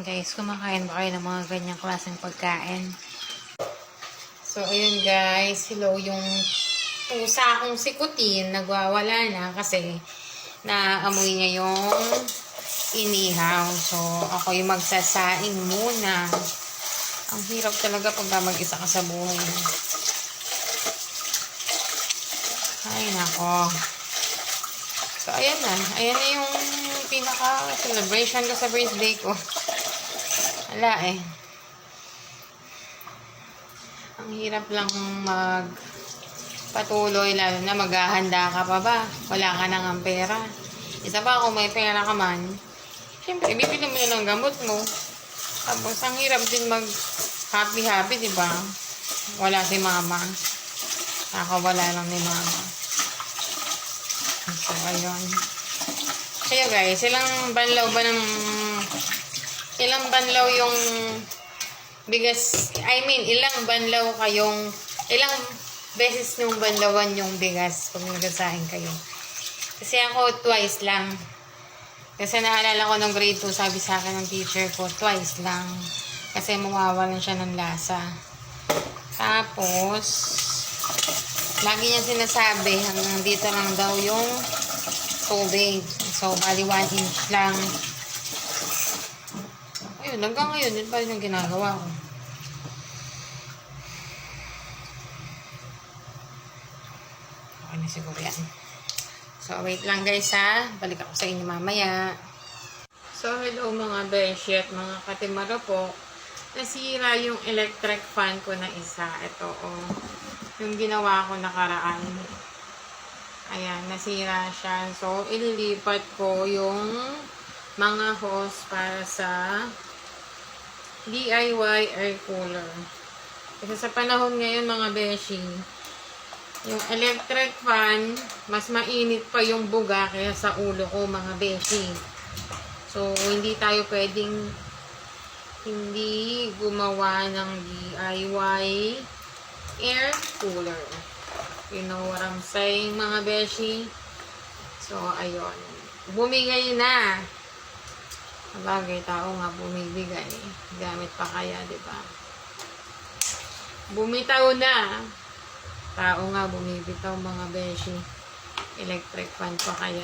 Guys, kumakain ba kayo ng mga ganyang klaseng pagkain? So, ayun guys. Hello, yung pusa kong sikutin, nagwawala na kasi naamoy niya yung inihaw. So, ako yung magsasaing muna. Ang hirap talaga pag mag-isa ka sa buhay. Ay, nako. So, ayan na. Ayan na yung pinaka-celebration ko sa birthday ko. Wala eh. Ang hirap lang magpatuloy, lalo na maghahanda ka pa ba? Wala ka nang ang pera. Isa pa kung may pera ka man, siyempre, bibili mo na ng gamot mo. Tapos, ang hirap din mag-happy-happy, di ba? Wala si mama. Nakawala lang ni mama. So, ayun. Kaya guys, ilang banlaw yung bigas, ilang beses yung banlawan yung bigas pag nagsasaing kayo. Kasi ako, twice lang. Kasi naalala ko nung grade 2, sabi sa akin ng teacher ko, twice lang. Kasi mawawalan siya ng lasa. Tapos, lagi niya sinasabi, hanggang dito lang daw yung tubig. So, bali 1 inch lang. Ayun, hanggang ngayon, yun pa rin yung ginagawa ko. Okay na siguro yan. So, wait lang guys ha. Balik ako sa inyo mamaya. So, hello mga beshi at mga katimaro po. Nasira yung electric fan ko na isa. Ito, oh. Yung ginawa ko nakaraan. Ayan, nasira siya. So, ililipat ko yung mga hose para sa DIY air cooler. Kasi sa panahon ngayon mga beshi, yung electric fan, mas mainit pa yung buga kaya sa ulo ko mga beshi. So, hindi tayo pwedeng hindi gumawa ng DIY air cooler. You know what I'm saying mga beshi? So, ayun. Bumigay na. Sabagay, tao nga bumibigay. Gamit pa kaya, di ba? Bumitaw na. Tao nga bumibitaw mga beshi. Electric fan pa kaya.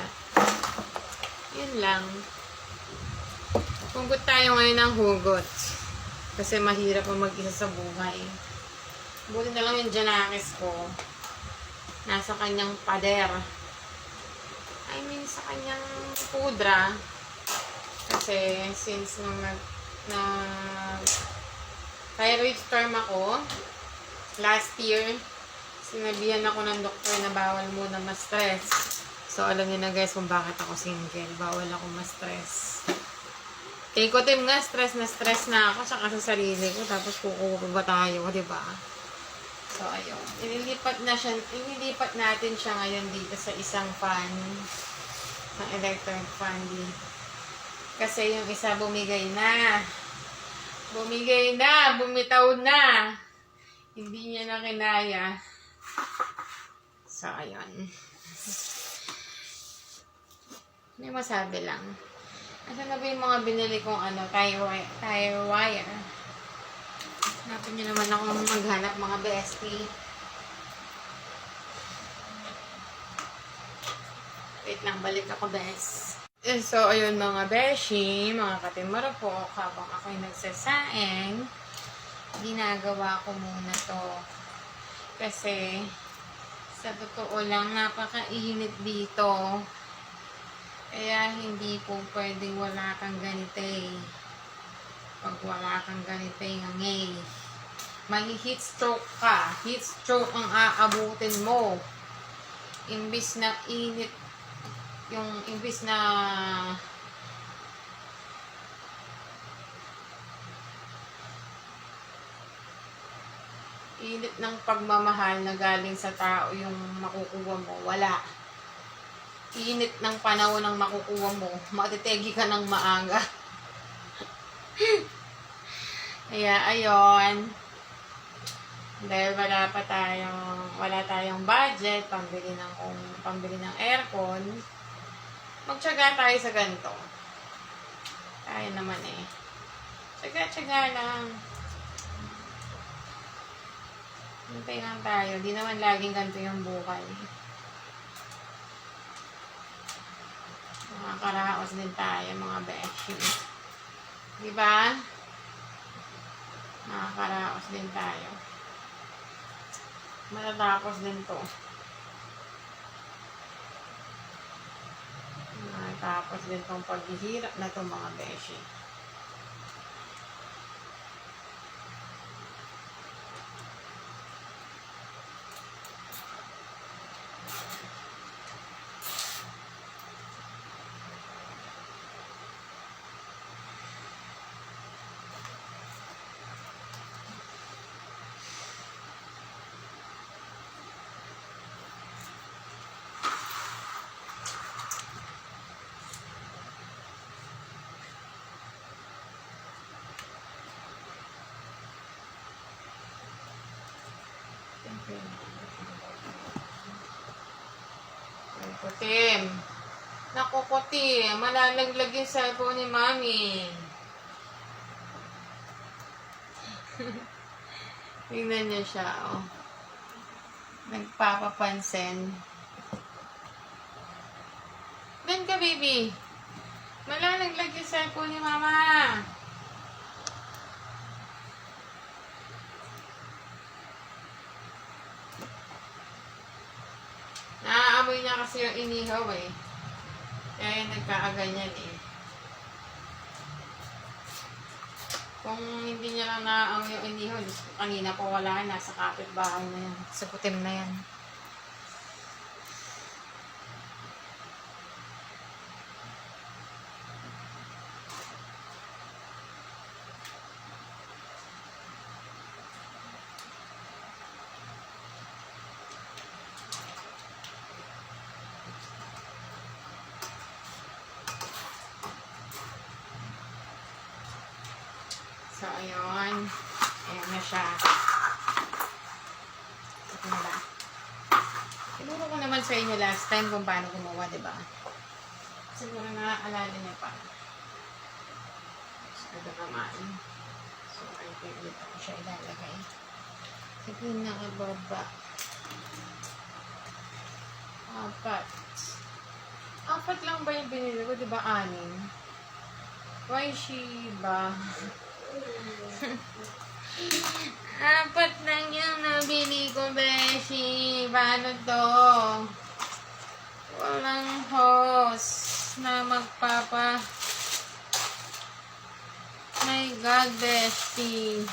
Yun lang. Hugot tayo ngayon ng hugot. Kasi mahirap ang mag-isa sa buhay. Buti na lang yung Janakis ko. Nasa kanyang pader. Sa kanyang pudra. Kasi, since nung thyroid storm ako, last year, sinabihan ako ng doktor na bawal muna ma-stress. So, alam niyo na guys kung bakit ako single. Bawal ako ma-stress. Kay Kutim nga, stress na ako, saka sa sarili ko, tapos kukuha pa ba tayo, diba? So, ayun. Inilipat natin siya ngayon dito sa isang fan, ng electric fan dito. Kasi yung isa bumigay na. Bumitaw na. Hindi niya na kinaya. So, ayun. May masabi lang. Asan na ba yung mga binili kong tire wire? Hanapin niyo naman ako maghanap mga bestie. Wait lang, balik ako guys. So, ayun mga beshi, mga katimaro po, habang ako'y nagsasaing, ginagawa ko muna to. Kasi, sa totoo lang, napakainit dito. Kaya, hindi po pwedeng wala kang ganite. Pag wala kang ganite, ngangay. May heat stroke ka. Heat stroke ang aabutin mo. Imbis na init, imbis na init ng pagmamahal na galing sa tao yung makukuha mo, wala. Init ng panahon ng makukuha mo, matitegi ka ng maaga. Kaya, ayun. Dahil wala tayong budget, pambili ng aircon, magtiyaga tayo sa ganito. Kaya naman eh. Tsaga-tsaga lang. Hintay lang tayo. Di naman laging ganito yung buhay. Makakaraos din tayo, mga beshi. Diba? Makakaraos din tayo. Matatapos din to. Matatapos din tong paghihirap na to, mga beshi. Putim. Naku, putim. Malalaglag yung cellphone ni Mami. Tingnan niya siya, oh. Nagpapapansin. Ben ka, baby. Malalaglag yung cellphone ni Mama. Naaamoy niya kasi yung inihaw eh. Kaya nagkakaganyan eh. Kung hindi niya lang naaamoy yung inihaw, kanina po wala, nasa kapitbahay na yan. Sa putim na yan. So, ayun. Ayan na siya. Ito na ba? Siguro ko naman sa inyo last time kung paano gumawa, diba? Siguro naaalala niya pa. So, ito naman. So, ito dito ko siya ilalagay. Ito yung nakababa. Apat lang ba yung binili ko? Diba 6? Why Shiba? Apat lang yung nabili ko, beshi. Paano to? Walang hose na My God, beshi.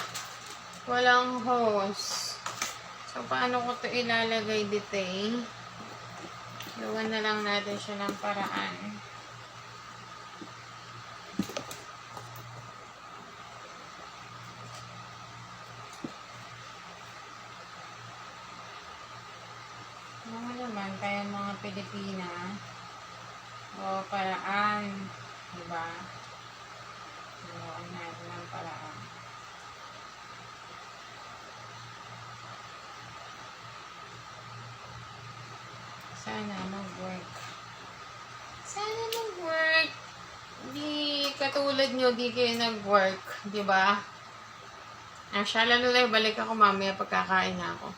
Walang hose. So, paano ko to ilalagay dito eh? Gawan na lang natin siya ng paraan. Tayong mga Pilipina o paraan, diba? Gawin natin ng paraan. Sana mag-work. Di katulad nyo, di kayo nag-work, diba? Siya, lalo lang balik ako mamaya pagkakain na ako.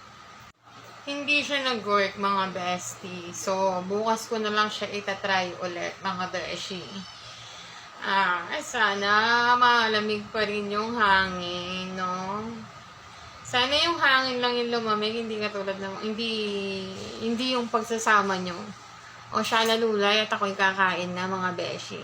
Hindi siya nag-work, mga bestie. So, bukas ko na lang siya itatry ulit, mga beshi. Sana malamig pa rin yung hangin, no? Sana yung hangin lang yung lumamig, hindi katulad ng, hindi yung pagsasama nyo. O siya lalulay at ako'y kakain na, mga beshi.